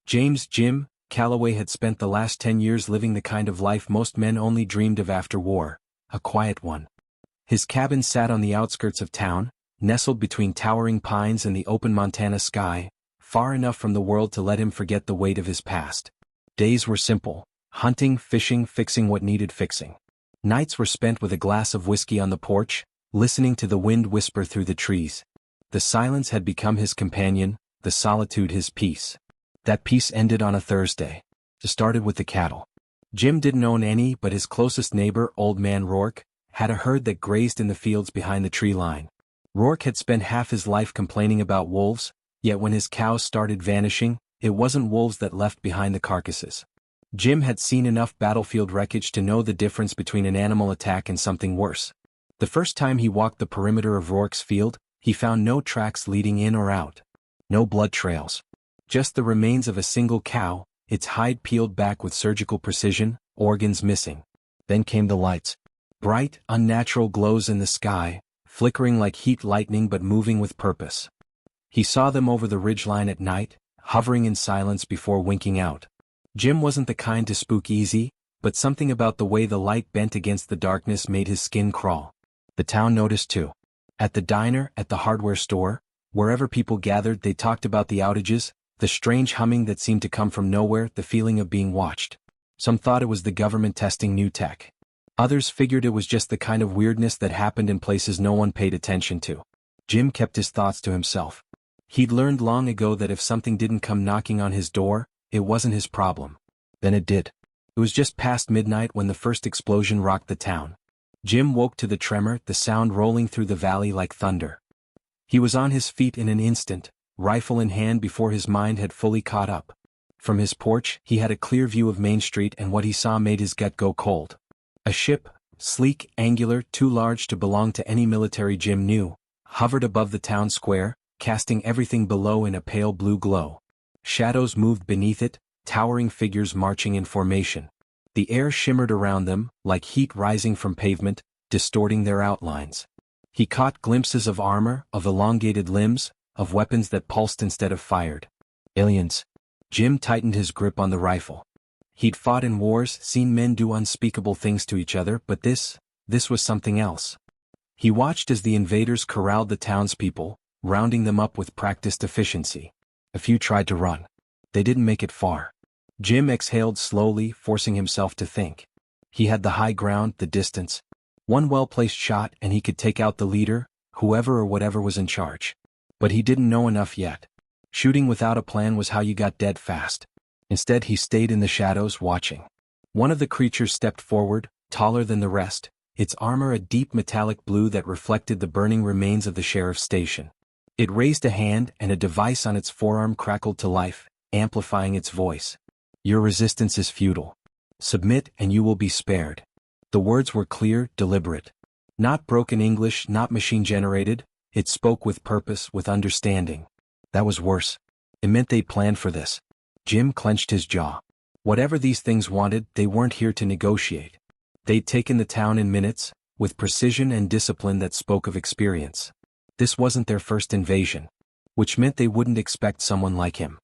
Jim Calloway had spent the last 10 years living the kind of life most men only dreamed of after war, a quiet one. His cabin sat on the outskirts of town, nestled between towering pines and the open Montana sky, far enough from the world to let him forget the weight of his past. Days were simple: hunting, fishing, fixing what needed fixing. Nights were spent with a glass of whiskey on the porch, listening to the wind whisper through the trees. The silence had become his companion, the solitude his peace. That peace ended on a Thursday. It started with the cattle. Jim didn't own any, but his closest neighbor, Old Man Rourke, had a herd that grazed in the fields behind the tree line. Rourke had spent half his life complaining about wolves, yet when his cows started vanishing, it wasn't wolves that left behind the carcasses. Jim had seen enough battlefield wreckage to know the difference between an animal attack and something worse. The first time he walked the perimeter of Rourke's field, he found no tracks leading in or out. No blood trails. Just the remains of a single cow, its hide peeled back with surgical precision, organs missing. Then came the lights. Bright, unnatural glows in the sky, flickering like heat lightning but moving with purpose. He saw them over the ridgeline at night, hovering in silence before winking out. Jim wasn't the kind to spook easy, but something about the way the light bent against the darkness made his skin crawl. The town noticed too. At the diner, at the hardware store, wherever people gathered, they talked about the outages, the strange humming that seemed to come from nowhere, the feeling of being watched. Some thought it was the government testing new tech. Others figured it was just the kind of weirdness that happened in places no one paid attention to. Jim kept his thoughts to himself. He'd learned long ago that if something didn't come knocking on his door, it wasn't his problem. Then it did. It was just past midnight when the first explosion rocked the town. Jim woke to the tremor, the sound rolling through the valley like thunder. He was on his feet in an instant, rifle in hand before his mind had fully caught up. From his porch, he had a clear view of Main Street, and what he saw made his gut go cold. A ship, sleek, angular, too large to belong to any military Jim knew, hovered above the town square, casting everything below in a pale blue glow. Shadows moved beneath it, towering figures marching in formation. The air shimmered around them, like heat rising from pavement, distorting their outlines. He caught glimpses of armor, of elongated limbs, of weapons that pulsed instead of fired. Aliens. Jim tightened his grip on the rifle. He'd fought in wars, seen men do unspeakable things to each other, but this was something else. He watched as the invaders corralled the townspeople, rounding them up with practiced efficiency. A few tried to run. They didn't make it far. Jim exhaled slowly, forcing himself to think. He had the high ground, the distance. One well-placed shot and he could take out the leader, whoever or whatever was in charge. But he didn't know enough yet. Shooting without a plan was how you got dead fast. Instead he stayed in the shadows, watching. One of the creatures stepped forward, taller than the rest, its armor a deep metallic blue that reflected the burning remains of the sheriff's station. It raised a hand and a device on its forearm crackled to life, amplifying its voice. Your resistance is futile. Submit and you will be spared. The words were clear, deliberate. Not broken English, not machine-generated, it spoke with purpose, with understanding. That was worse. It meant they planned for this. Jim clenched his jaw. Whatever these things wanted, they weren't here to negotiate. They'd taken the town in minutes, with precision and discipline that spoke of experience. This wasn't their first invasion. Which meant they wouldn't expect someone like him.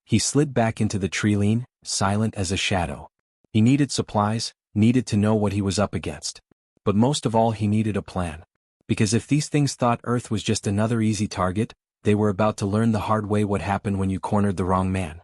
He slid back into the tree lean, silent as a shadow. He needed supplies, needed to know what he was up against. But most of all he needed a plan. Because if these things thought Earth was just another easy target, they were about to learn the hard way what happened when you cornered the wrong man.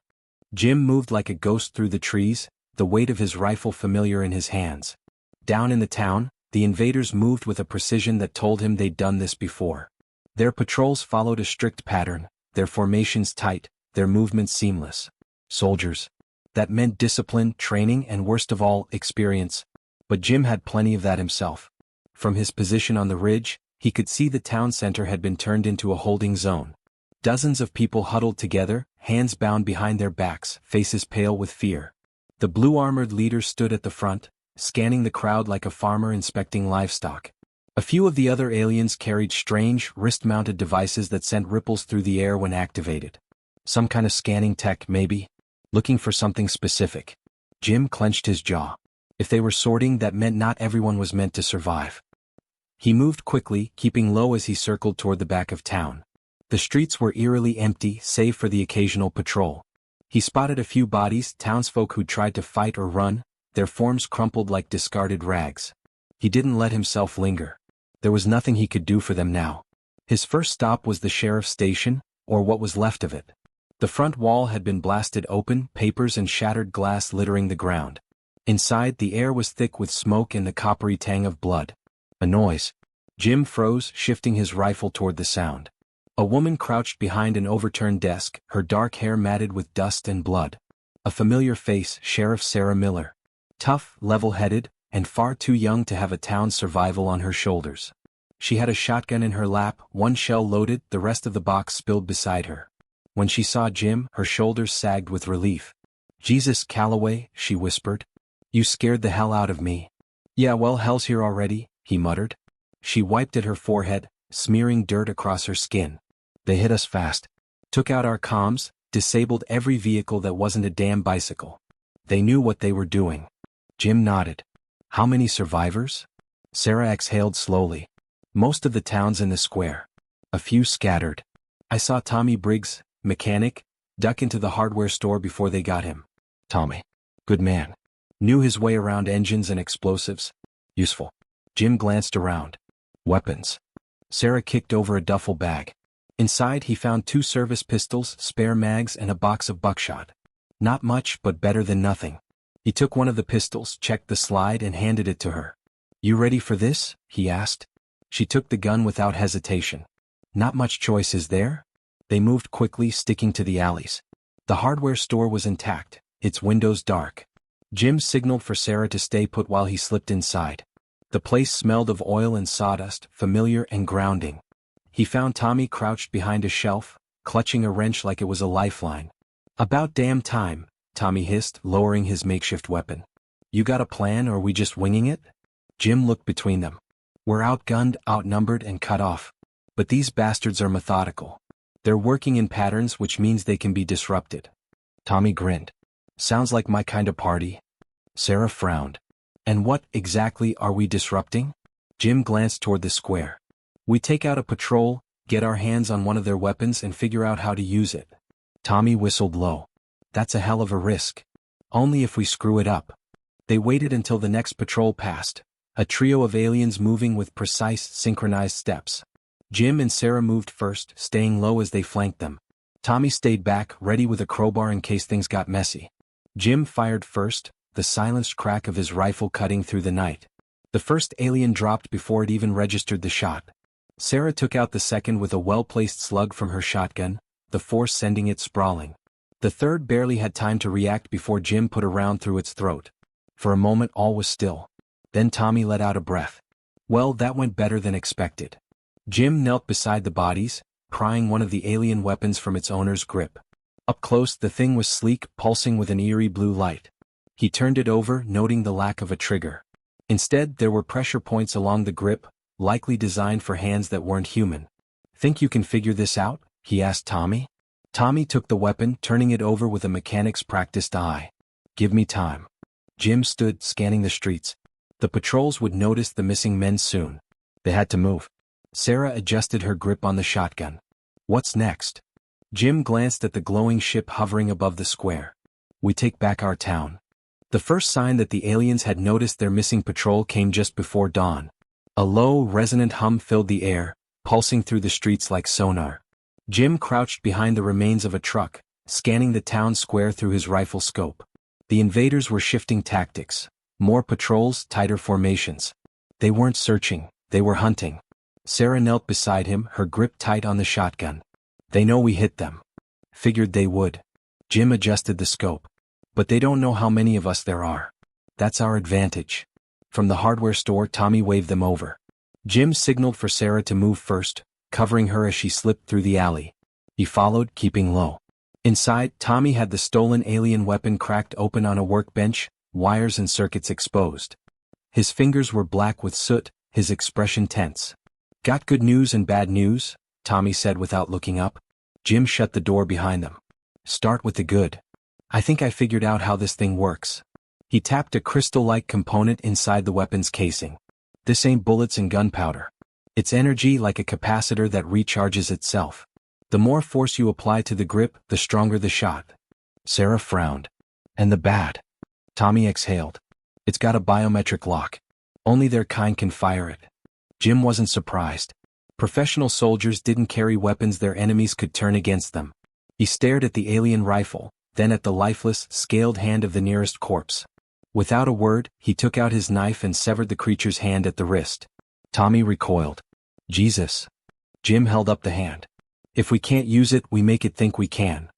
Jim moved like a ghost through the trees, the weight of his rifle familiar in his hands. Down in the town, the invaders moved with a precision that told him they'd done this before. Their patrols followed a strict pattern, their formations tight, their movements seamless. Soldiers. That meant discipline, training, and worst of all, experience. But Jim had plenty of that himself. From his position on the ridge, he could see the town center had been turned into a holding zone. Dozens of people huddled together, hands bound behind their backs, faces pale with fear. The blue-armored leader stood at the front, scanning the crowd like a farmer inspecting livestock. A few of the other aliens carried strange, wrist-mounted devices that sent ripples through the air when activated. Some kind of scanning tech, maybe? Looking for something specific. Jim clenched his jaw. If they were sorting, that meant not everyone was meant to survive. He moved quickly, keeping low as he circled toward the back of town. The streets were eerily empty, save for the occasional patrol. He spotted a few bodies, townsfolk who tried to fight or run, their forms crumpled like discarded rags. He didn't let himself linger. There was nothing he could do for them now. His first stop was the sheriff's station, or what was left of it. The front wall had been blasted open, papers and shattered glass littering the ground. Inside, the air was thick with smoke and the coppery tang of blood. A noise. Jim froze, shifting his rifle toward the sound. A woman crouched behind an overturned desk, her dark hair matted with dust and blood. A familiar face, Sheriff Sarah Miller. Tough, level-headed, and far too young to have a town's survival on her shoulders. She had a shotgun in her lap, one shell loaded, the rest of the box spilled beside her. When she saw Jim, her shoulders sagged with relief. "Jesus, Calloway," she whispered. "You scared the hell out of me." "Yeah, well, hell's here already," he muttered. She wiped at her forehead, smearing dirt across her skin. "They hit us fast. Took out our comms, disabled every vehicle that wasn't a damn bicycle. They knew what they were doing." Jim nodded. "How many survivors?" Sarah exhaled slowly. "Most of the town's in the square. A few scattered. I saw Tommy Briggs, mechanic, duck into the hardware store before they got him. Tommy. Good man. Knew his way around engines and explosives. Useful." Jim glanced around. "Weapons." Sarah kicked over a duffel bag. Inside he found 2 service pistols, spare mags and a box of buckshot. Not much, but better than nothing. He took one of the pistols, checked the slide and handed it to her. "You ready for this?" he asked. She took the gun without hesitation. "Not much choice, is there?" They moved quickly, sticking to the alleys. The hardware store was intact, its windows dark. Jim signaled for Sarah to stay put while he slipped inside. The place smelled of oil and sawdust, familiar and grounding. He found Tommy crouched behind a shelf, clutching a wrench like it was a lifeline. "About damn time," Tommy hissed, lowering his makeshift weapon. "You got a plan, or we just winging it?" Jim looked between them. "We're outgunned, outnumbered and cut off. But these bastards are methodical. They're working in patterns, which means they can be disrupted." Tommy grinned. "Sounds like my kind of party." Sarah frowned. "And what, exactly, are we disrupting?" Jim glanced toward the square. "We take out a patrol, get our hands on one of their weapons and figure out how to use it." Tommy whistled low. "That's a hell of a risk. Only if we screw it up." They waited until the next patrol passed, a trio of aliens moving with precise, synchronized steps. Jim and Sarah moved first, staying low as they flanked them. Tommy stayed back, ready with a crowbar in case things got messy. Jim fired first, the silenced crack of his rifle cutting through the night. The first alien dropped before it even registered the shot. Sarah took out the second with a well-placed slug from her shotgun, the force sending it sprawling. The third barely had time to react before Jim put a round through its throat. For a moment all was still. Then Tommy let out a breath. Well, that went better than expected. Jim knelt beside the bodies, prying one of the alien weapons from its owner's grip. Up close, the thing was sleek, pulsing with an eerie blue light. He turned it over, noting the lack of a trigger. Instead, there were pressure points along the grip, likely designed for hands that weren't human. "Think you can figure this out?" he asked Tommy. Tommy took the weapon, turning it over with a mechanic's practiced eye. "Give me time." Jim stood, scanning the streets. The patrols would notice the missing men soon. They had to move. Sarah adjusted her grip on the shotgun. "What's next?" Jim glanced at the glowing ship hovering above the square. "We take back our town." The first sign that the aliens had noticed their missing patrol came just before dawn. A low, resonant hum filled the air, pulsing through the streets like sonar. Jim crouched behind the remains of a truck, scanning the town square through his rifle scope. The invaders were shifting tactics. More patrols, tighter formations. They weren't searching, they were hunting. Sarah knelt beside him, her grip tight on the shotgun. "They know we hit them." "Figured they would." Jim adjusted the scope. "But they don't know how many of us there are. That's our advantage." From the hardware store, Tommy waved them over. Jim signaled for Sarah to move first, covering her as she slipped through the alley. He followed, keeping low. Inside, Tommy had the stolen alien weapon cracked open on a workbench, wires and circuits exposed. His fingers were black with soot, his expression tense. "Got good news and bad news," Tommy said without looking up. Jim shut the door behind them. "Start with the good. I think I figured out how this thing works." He tapped a crystal-like component inside the weapon's casing. "This ain't bullets and gunpowder. It's energy like a capacitor that recharges itself. The more force you apply to the grip, the stronger the shot." Sarah frowned. And the bat? Tommy exhaled. It's got a biometric lock. Only their kind can fire it. Jim wasn't surprised. Professional soldiers didn't carry weapons their enemies could turn against them. He stared at the alien rifle, then at the lifeless, scaled hand of the nearest corpse. Without a word, he took out his knife and severed the creature's hand at the wrist. Tommy recoiled. Jesus. Jim held up the hand. If we can't use it, we make it think we can.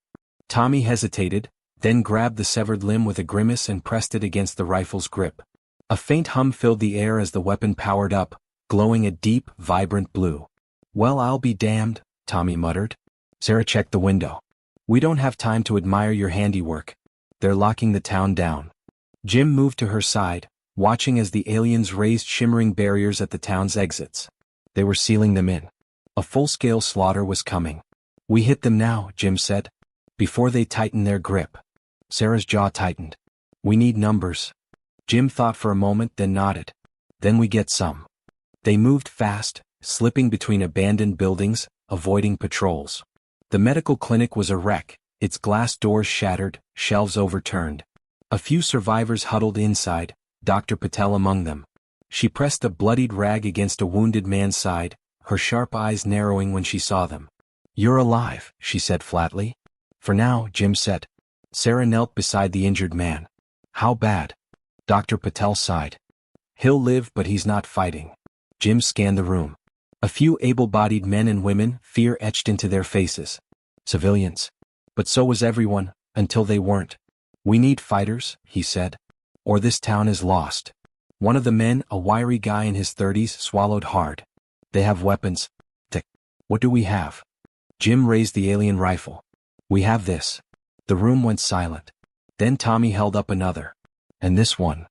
Tommy hesitated, then grabbed the severed limb with a grimace and pressed it against the rifle's grip. A faint hum filled the air as the weapon powered up, glowing a deep, vibrant blue. Well, I'll be damned, Tommy muttered. Sarah checked the window. We don't have time to admire your handiwork. They're locking the town down. Jim moved to her side, watching as the aliens raised shimmering barriers at the town's exits. They were sealing them in. A full-scale slaughter was coming. We hit them now, Jim said. Before they tighten their grip. Sarah's jaw tightened. We need numbers. Jim thought for a moment, then nodded. Then we get some. They moved fast, slipping between abandoned buildings, avoiding patrols. The medical clinic was a wreck, its glass doors shattered, shelves overturned. A few survivors huddled inside, Dr. Patel among them. She pressed a bloodied rag against a wounded man's side, her sharp eyes narrowing when she saw them. You're alive, she said flatly. For now, Jim said. Sarah knelt beside the injured man. How bad? Dr. Patel sighed. He'll live, but he's not fighting. Jim scanned the room. A few able-bodied men and women, fear etched into their faces. Civilians. But so was everyone, until they weren't. We need fighters, he said. Or this town is lost. One of the men, a wiry guy in his 30s, swallowed hard. They have weapons. What do we have? Jim raised the alien rifle. We have this. The room went silent. Then Tommy held up another. And this one.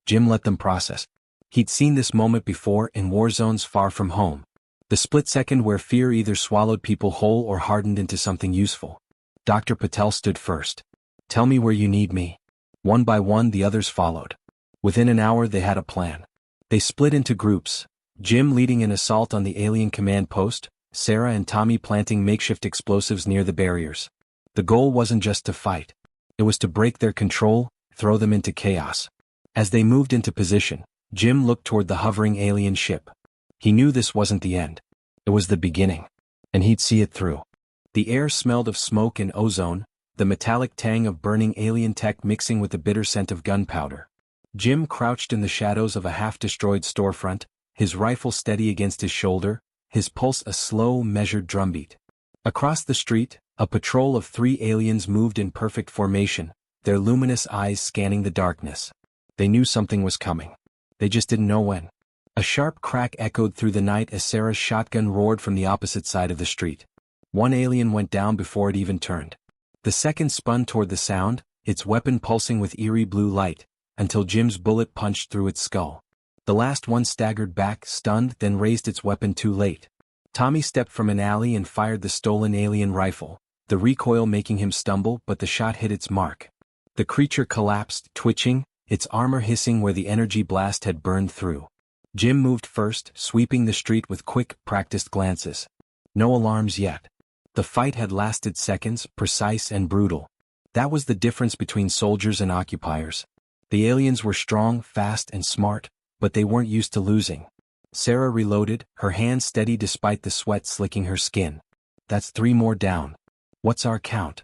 Jim let them process. He'd seen this moment before in war zones far from home. The split second where fear either swallowed people whole or hardened into something useful. Dr. Patel stood first. Tell me where you need me. One by one the others followed. Within an hour they had a plan. They split into groups, Jim leading an assault on the alien command post, Sarah and Tommy planting makeshift explosives near the barriers. The goal wasn't just to fight. It was to break their control, throw them into chaos. As they moved into position, Jim looked toward the hovering alien ship. He knew this wasn't the end. It was the beginning. And he'd see it through. The air smelled of smoke and ozone, the metallic tang of burning alien tech mixing with the bitter scent of gunpowder. Jim crouched in the shadows of a half-destroyed storefront, his rifle steady against his shoulder, his pulse a slow, measured drumbeat. Across the street, a patrol of 3 aliens moved in perfect formation, their luminous eyes scanning the darkness. They knew something was coming. They just didn't know when. A sharp crack echoed through the night as Sarah's shotgun roared from the opposite side of the street. One alien went down before it even turned. The second spun toward the sound, its weapon pulsing with eerie blue light, until Jim's bullet punched through its skull. The last one staggered back, stunned, then raised its weapon too late. Tommy stepped from an alley and fired the stolen alien rifle, the recoil making him stumble, but the shot hit its mark. The creature collapsed, twitching, its armor hissing where the energy blast had burned through. Jim moved first, sweeping the street with quick, practiced glances. No alarms yet. The fight had lasted seconds, precise and brutal. That was the difference between soldiers and occupiers. The aliens were strong, fast, and smart, but they weren't used to losing. Sarah reloaded, her hands steady despite the sweat slicking her skin. That's 3 more down. What's our count?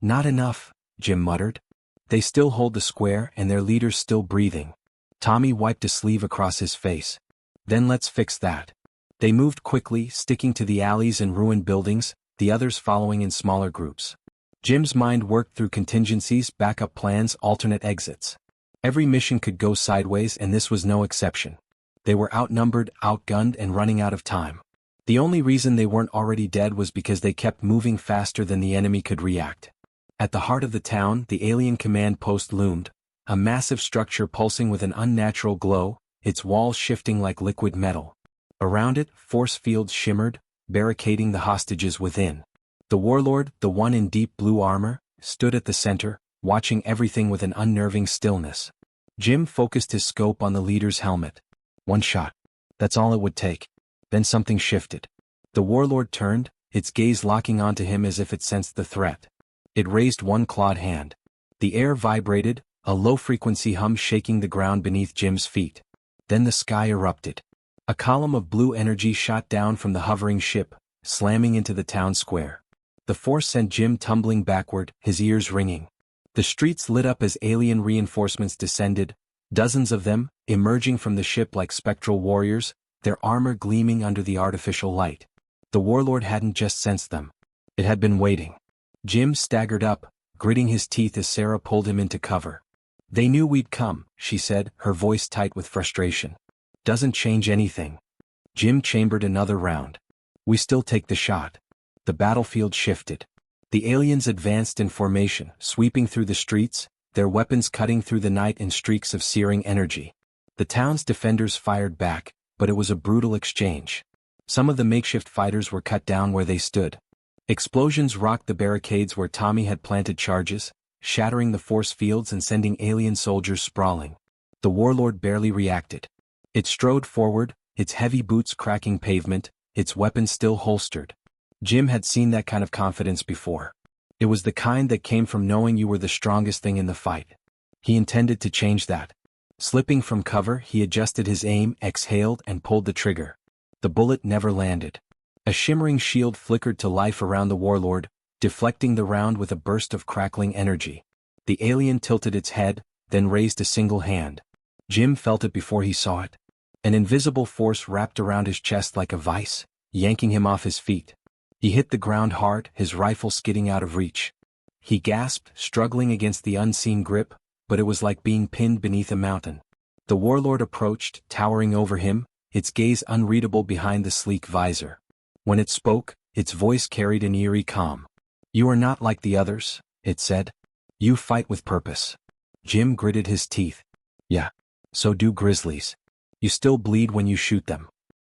Not enough, Jim muttered. They still hold the square and their leader's still breathing. Tommy wiped a sleeve across his face. Then let's fix that. They moved quickly, sticking to the alleys and ruined buildings, the others following in smaller groups. Jim's mind worked through contingencies, backup plans, alternate exits. Every mission could go sideways and this was no exception. They were outnumbered, outgunned, and running out of time. The only reason they weren't already dead was because they kept moving faster than the enemy could react. At the heart of the town, the alien command post loomed, a massive structure pulsing with an unnatural glow, its walls shifting like liquid metal. Around it, force fields shimmered, barricading the hostages within. The warlord, the one in deep blue armor, stood at the center, watching everything with an unnerving stillness. Jim focused his scope on the leader's helmet. One shot. That's all it would take. Then something shifted. The warlord turned, its gaze locking onto him as if it sensed the threat. It raised one clawed hand. The air vibrated, a low-frequency hum shaking the ground beneath Jim's feet. Then the sky erupted. A column of blue energy shot down from the hovering ship, slamming into the town square. The force sent Jim tumbling backward, his ears ringing. The streets lit up as alien reinforcements descended, dozens of them, emerging from the ship like spectral warriors, their armor gleaming under the artificial light. The warlord hadn't just sensed them. It had been waiting. Jim staggered up, gritting his teeth as Sarah pulled him into cover. "They knew we'd come," she said, her voice tight with frustration. "Doesn't change anything." Jim chambered another round. "We still take the shot." The battlefield shifted. The aliens advanced in formation, sweeping through the streets, their weapons cutting through the night in streaks of searing energy. The town's defenders fired back, but it was a brutal exchange. Some of the makeshift fighters were cut down where they stood. Explosions rocked the barricades where Tommy had planted charges, shattering the force fields and sending alien soldiers sprawling. The warlord barely reacted. It strode forward, its heavy boots cracking pavement, its weapons still holstered. Jim had seen that kind of confidence before. It was the kind that came from knowing you were the strongest thing in the fight. He intended to change that. Slipping from cover, he adjusted his aim, exhaled, and pulled the trigger. The bullet never landed. A shimmering shield flickered to life around the warlord, deflecting the round with a burst of crackling energy. The alien tilted its head, then raised a single hand. Jim felt it before he saw it. An invisible force wrapped around his chest like a vice, yanking him off his feet. He hit the ground hard, his rifle skidding out of reach. He gasped, struggling against the unseen grip, but it was like being pinned beneath a mountain. The warlord approached, towering over him, its gaze unreadable behind the sleek visor. When it spoke, its voice carried an eerie calm. "You are not like the others," it said. "You fight with purpose." Jim gritted his teeth. "Yeah. So do grizzlies. You still bleed when you shoot them."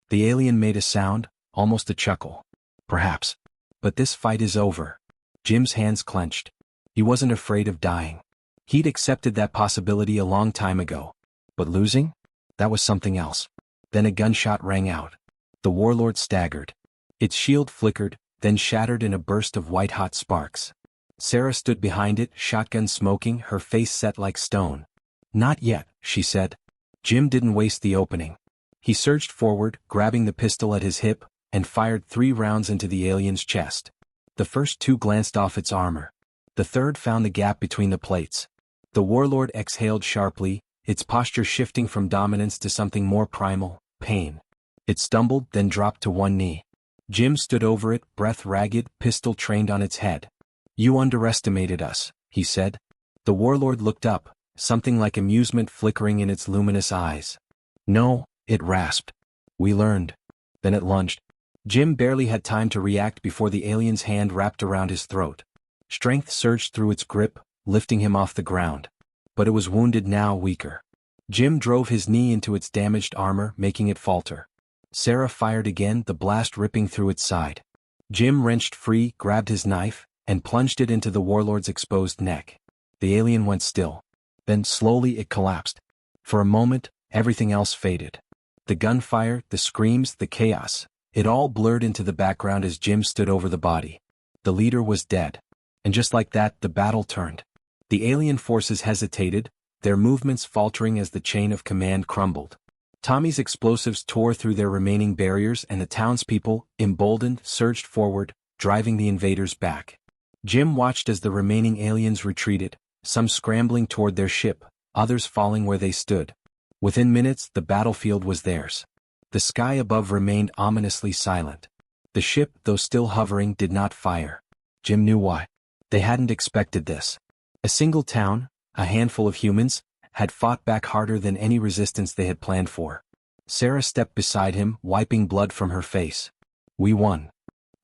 The alien made a sound, almost a chuckle. "Perhaps. But this fight is over." Jim's hands clenched. He wasn't afraid of dying. He'd accepted that possibility a long time ago. But losing? That was something else. Then a gunshot rang out. The warlord staggered. Its shield flickered, then shattered in a burst of white-hot sparks. Sarah stood behind it, shotgun smoking, her face set like stone. "Not yet," she said. Jim didn't waste the opening. He surged forward, grabbing the pistol at his hip, and fired 3 rounds into the alien's chest. The first 2 glanced off its armor. The third found the gap between the plates. The warlord exhaled sharply, its posture shifting from dominance to something more primal, pain. It stumbled, then dropped to one knee. Jim stood over it, breath ragged, pistol trained on its head. "You underestimated us," he said. The warlord looked up, something like amusement flickering in its luminous eyes. "No," it rasped. "We learned." Then it lunged. Jim barely had time to react before the alien's hand wrapped around his throat. Strength surged through its grip, lifting him off the ground. But it was wounded now, weaker. Jim drove his knee into its damaged armor, making it falter. Sarah fired again, the blast ripping through its side. Jim wrenched free, grabbed his knife, and plunged it into the warlord's exposed neck. The alien went still. Then slowly it collapsed. For a moment, everything else faded. The gunfire, the screams, the chaos. It all blurred into the background as Jim stood over the body. The leader was dead. And just like that, the battle turned. The alien forces hesitated, their movements faltering as the chain of command crumbled. Tommy's explosives tore through their remaining barriers and the townspeople, emboldened, surged forward, driving the invaders back. Jim watched as the remaining aliens retreated, some scrambling toward their ship, others falling where they stood. Within minutes, the battlefield was theirs. The sky above remained ominously silent. The ship, though still hovering, did not fire. Jim knew why. They hadn't expected this. A single town, a handful of humans, had fought back harder than any resistance they had planned for. Sarah stepped beside him, wiping blood from her face. "We won."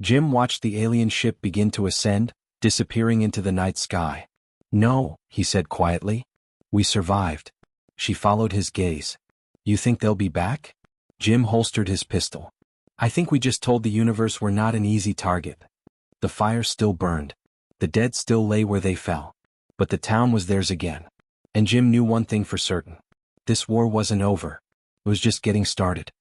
Jim watched the alien ship begin to ascend, disappearing into the night sky. "No," he said quietly. "We survived." She followed his gaze. "You think they'll be back?" Jim holstered his pistol. "I think we just told the universe we're not an easy target." The fire still burned. The dead still lay where they fell. But the town was theirs again. And Jim knew one thing for certain. This war wasn't over. It was just getting started.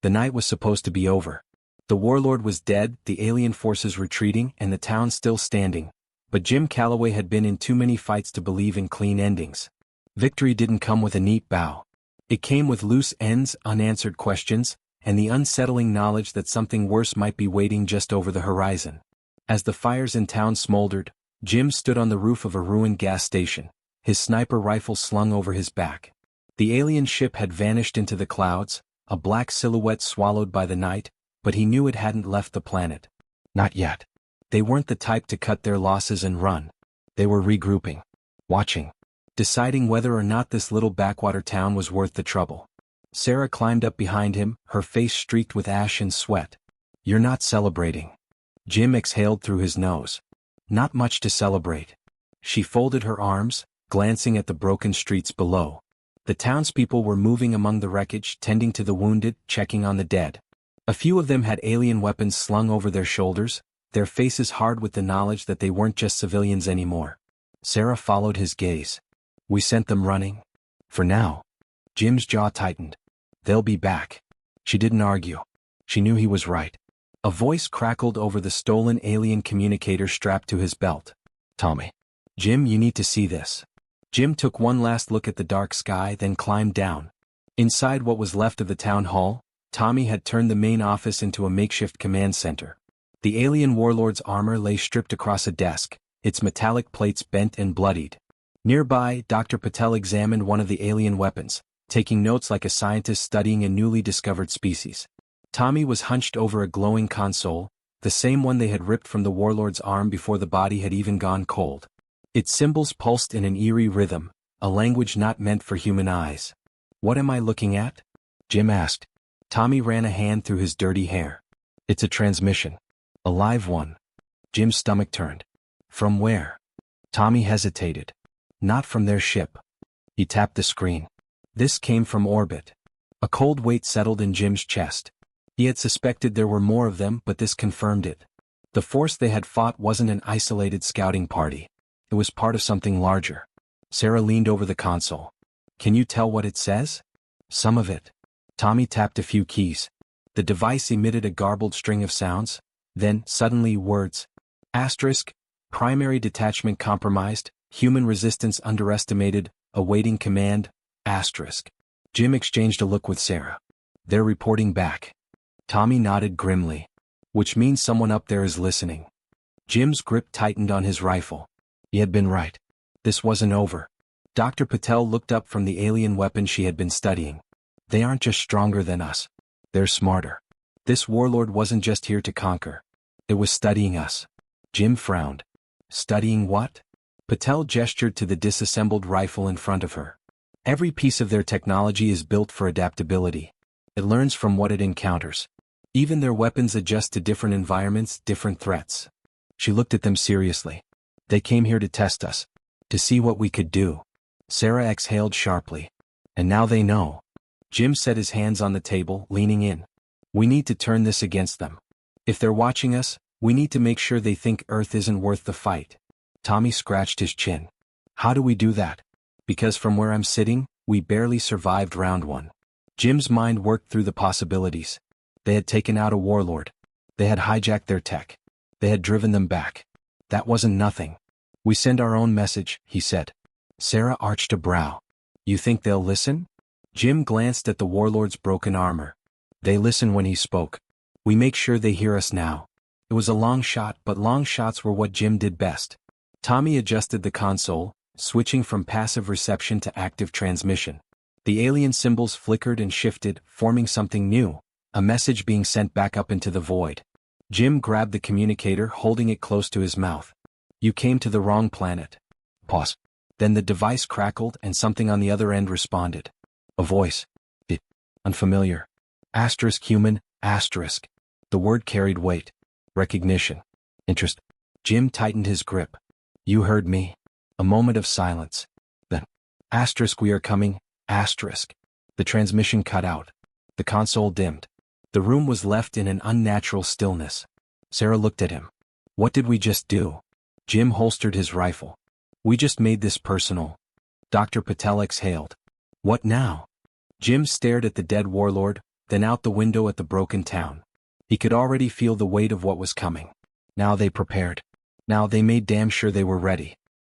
The night was supposed to be over. The warlord was dead, the alien forces retreating, and the town still standing, But Jim Calloway had been in too many fights to believe in clean endings. Victory didn't come with a neat bow. It came with loose ends, unanswered questions, and the unsettling knowledge that something worse might be waiting just over the horizon. As the fires in town smoldered, Jim stood on the roof of a ruined gas station, his sniper rifle slung over his back. The alien ship had vanished into the clouds, a black silhouette swallowed by the night, but he knew it hadn't left the planet. Not yet. They weren't the type to cut their losses and run. They were regrouping, watching, deciding whether or not this little backwater town was worth the trouble. Sarah climbed up behind him, her face streaked with ash and sweat. "You're not celebrating." Jim exhaled through his nose. "Not much to celebrate." She folded her arms, glancing at the broken streets below. The townspeople were moving among the wreckage, tending to the wounded, checking on the dead. A few of them had alien weapons slung over their shoulders, their faces hard with the knowledge that they weren't just civilians anymore. Sarah followed his gaze. "We sent them running? For now." Jim's jaw tightened. "They'll be back." She didn't argue. She knew he was right. A voice crackled over the stolen alien communicator strapped to his belt. "Tommy. Jim, you need to see this." Jim took one last look at the dark sky, then climbed down. Inside what was left of the town hall, Tommy had turned the main office into a makeshift command center. The alien warlord's armor lay stripped across a desk, its metallic plates bent and bloodied. Nearby, Dr. Patel examined one of the alien weapons, taking notes like a scientist studying a newly discovered species. Tommy was hunched over a glowing console, the same one they had ripped from the warlord's arm before the body had even gone cold. Its symbols pulsed in an eerie rhythm, a language not meant for human eyes. "What am I looking at?" Jim asked. Tommy ran a hand through his dirty hair. "It's a transmission. A live one." Jim's stomach turned. "From where?" Tommy hesitated. "Not from their ship." He tapped the screen. "This came from orbit." A cold weight settled in Jim's chest. He had suspected there were more of them, but this confirmed it. The force they had fought wasn't an isolated scouting party. It was part of something larger. Sarah leaned over the console. "Can you tell what it says?" "Some of it." Tommy tapped a few keys. The device emitted a garbled string of sounds, then, suddenly, words. Asterisk, primary detachment compromised, human resistance underestimated, awaiting command, asterisk. Jim exchanged a look with Sarah. "They're reporting back." Tommy nodded grimly. "Which means someone up there is listening." Jim's grip tightened on his rifle. He had been right. This wasn't over. Dr. Patel looked up from the alien weapon she had been studying. "They aren't just stronger than us. They're smarter. This warlord wasn't just here to conquer. It was studying us." Jim frowned. "Studying what?" Patel gestured to the disassembled rifle in front of her. "Every piece of their technology is built for adaptability. It learns from what it encounters. Even their weapons adjust to different environments, different threats." She looked at them seriously. "They came here to test us. To see what we could do." Sarah exhaled sharply. "And now they know." Jim set his hands on the table, leaning in. "We need to turn this against them. If they're watching us, we need to make sure they think Earth isn't worth the fight." Tommy scratched his chin. "How do we do that?" "Because from where I'm sitting, we barely survived round one." Jim's mind worked through the possibilities. They had taken out a warlord. They had hijacked their tech. They had driven them back. That wasn't nothing. "We send our own message," he said. Sarah arched a brow. "You think they'll listen?" Jim glanced at the warlord's broken armor. "They listen when he spoke. We make sure they hear us now." It was a long shot, but long shots were what Jim did best. Tommy adjusted the console, switching from passive reception to active transmission. The alien symbols flickered and shifted, forming something new, a message being sent back up into the void. Jim grabbed the communicator, holding it close to his mouth. "You came to the wrong planet." Pause. Then the device crackled and something on the other end responded. A voice. Unfamiliar. Asterisk human, asterisk. The word carried weight. Recognition. Interest. Jim tightened his grip. "You heard me." A moment of silence. Then. Asterisk we are coming, asterisk. The transmission cut out. The console dimmed. The room was left in an unnatural stillness. Sarah looked at him. "What did we just do?" Jim holstered his rifle. "We just made this personal." Dr. Patel exhaled. "What now?" Jim stared at the dead warlord, then out the window at the broken town. He could already feel the weight of what was coming. Now they prepared. Now they made damn sure they were ready.